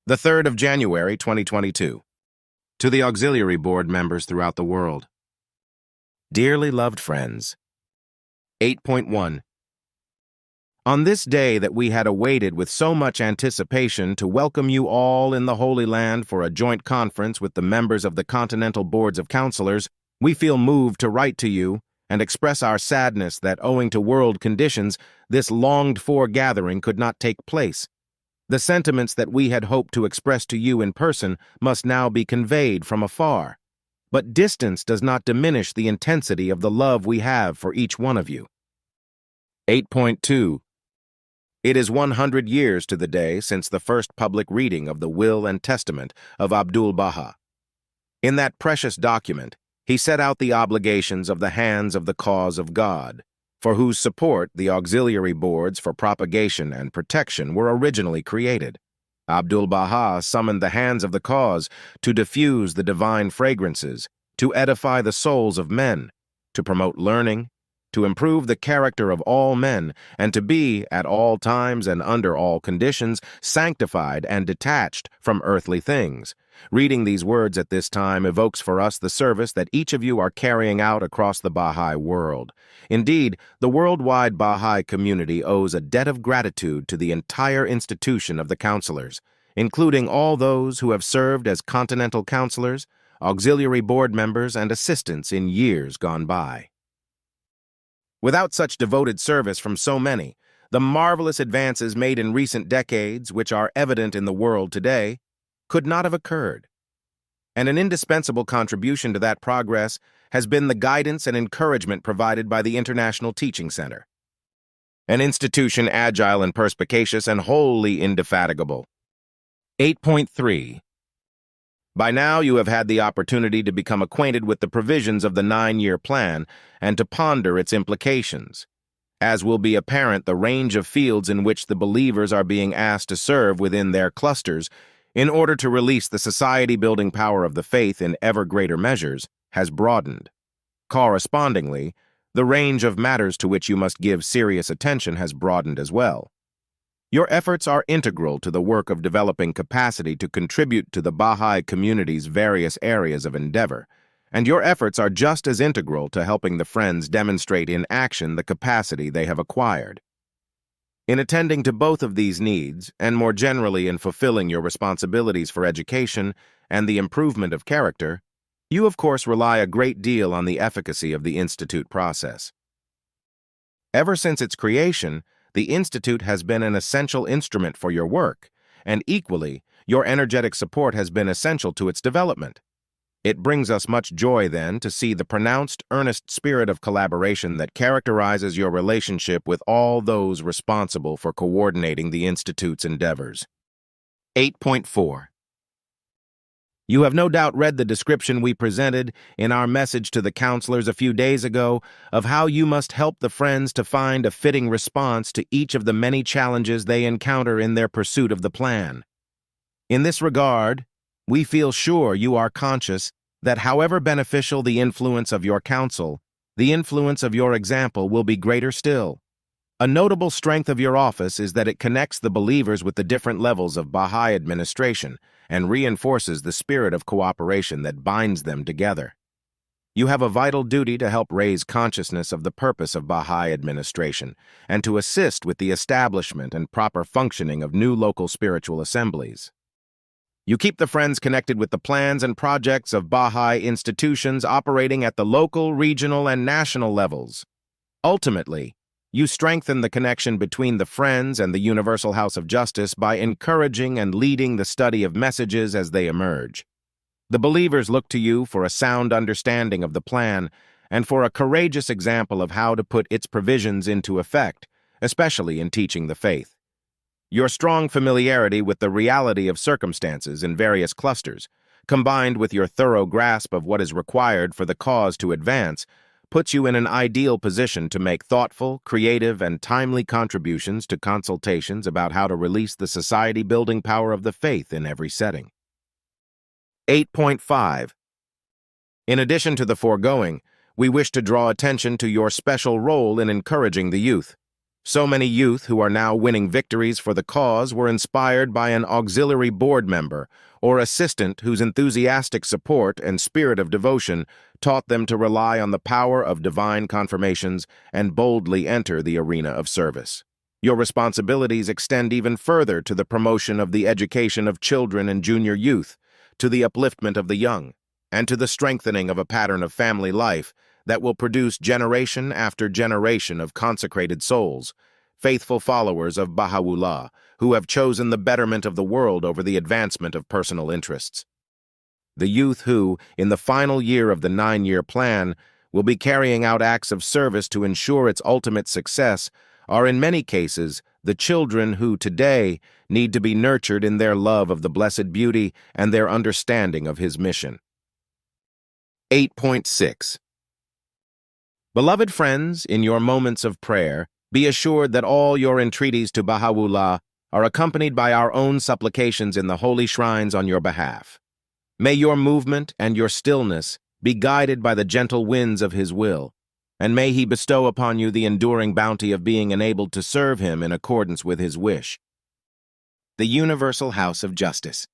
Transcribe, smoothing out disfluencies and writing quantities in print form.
The 3rd of January, 2022. To the Auxiliary Board members throughout the world. Dearly loved friends. 8.1. On this day that we had awaited with so much anticipation to welcome you all in the Holy Land for a joint conference with the members of the Continental Boards of Counselors, we feel moved to write to you and express our sadness that, owing to world conditions, this longed-for gathering could not take place. The sentiments that we had hoped to express to you in person must now be conveyed from afar. But distance does not diminish the intensity of the love we have for each one of you. 8.2. It is 100 years to the day since the first public reading of the Will and Testament of Abdul-Baha. In that precious document, he set out the obligations of the hands of the cause of God, for whose support the auxiliary boards for propagation and protection were originally created. Abdul-Baha summoned the hands of the cause to diffuse the divine fragrances, to edify the souls of men, to promote learning, to improve the character of all men, and to be, at all times and under all conditions, sanctified and detached from earthly things. Reading these words at this time evokes for us the service that each of you are carrying out across the Baha'i world. Indeed, the worldwide Baha'i community owes a debt of gratitude to the entire institution of the counselors, including all those who have served as continental counselors, auxiliary board members, and assistants in years gone by. Without such devoted service from so many, the marvelous advances made in recent decades, which are evident in the world today, could not have occurred. And an indispensable contribution to that progress has been the guidance and encouragement provided by the International Teaching Center, an institution agile and perspicacious and wholly indefatigable. 8.3. By now you have had the opportunity to become acquainted with the provisions of the 9-year plan and to ponder its implications. As will be apparent, the range of fields in which the believers are being asked to serve within their clusters in order to release the society-building power of the faith in ever greater measures has broadened. Correspondingly, the range of matters to which you must give serious attention has broadened as well. Your efforts are integral to the work of developing capacity to contribute to the Baha'i community's various areas of endeavor, and your efforts are just as integral to helping the Friends demonstrate in action the capacity they have acquired. In attending to both of these needs, and more generally in fulfilling your responsibilities for education and the improvement of character, you of course rely a great deal on the efficacy of the Institute process. Ever since its creation, the Institute has been an essential instrument for your work, and equally, your energetic support has been essential to its development. It brings us much joy, then, to see the pronounced, earnest spirit of collaboration that characterizes your relationship with all those responsible for coordinating the Institute's endeavors. 8.4. You have no doubt read the description we presented in our message to the counselors a few days ago of how you must help the Friends to find a fitting response to each of the many challenges they encounter in their pursuit of the plan. In this regard, we feel sure you are conscious that however beneficial the influence of your counsel, the influence of your example will be greater still. A notable strength of your office is that it connects the believers with the different levels of Baha'i administration and reinforces the spirit of cooperation that binds them together. You have a vital duty to help raise consciousness of the purpose of Baha'i administration and to assist with the establishment and proper functioning of new local spiritual assemblies. You keep the Friends connected with the plans and projects of Baha'i institutions operating at the local, regional, and national levels. Ultimately, you strengthen the connection between the Friends and the Universal House of Justice by encouraging and leading the study of messages as they emerge. The believers look to you for a sound understanding of the plan and for a courageous example of how to put its provisions into effect, especially in teaching the faith. Your strong familiarity with the reality of circumstances in various clusters, combined with your thorough grasp of what is required for the cause to advance, puts you in an ideal position to make thoughtful, creative, and timely contributions to consultations about how to release the society-building power of the faith in every setting. 8.5. In addition to the foregoing, we wish to draw attention to your special role in encouraging the youth. So many youth who are now winning victories for the cause were inspired by an auxiliary board member or assistant whose enthusiastic support and spirit of devotion taught them to rely on the power of divine confirmations and boldly enter the arena of service. Your responsibilities extend even further to the promotion of the education of children and junior youth, to the upliftment of the young, and to the strengthening of a pattern of family life that will produce generation after generation of consecrated souls, faithful followers of Baha'u'llah, who have chosen the betterment of the world over the advancement of personal interests. The youth who, in the final year of the 9-year plan, will be carrying out acts of service to ensure its ultimate success are in many cases the children who today need to be nurtured in their love of the Blessed Beauty and their understanding of his mission. 8.6 Beloved friends, in your moments of prayer, be assured that all your entreaties to Baha'u'llah are accompanied by our own supplications in the holy shrines on your behalf. May your movement and your stillness be guided by the gentle winds of his will, and may he bestow upon you the enduring bounty of being enabled to serve him in accordance with his wish. The Universal House of Justice.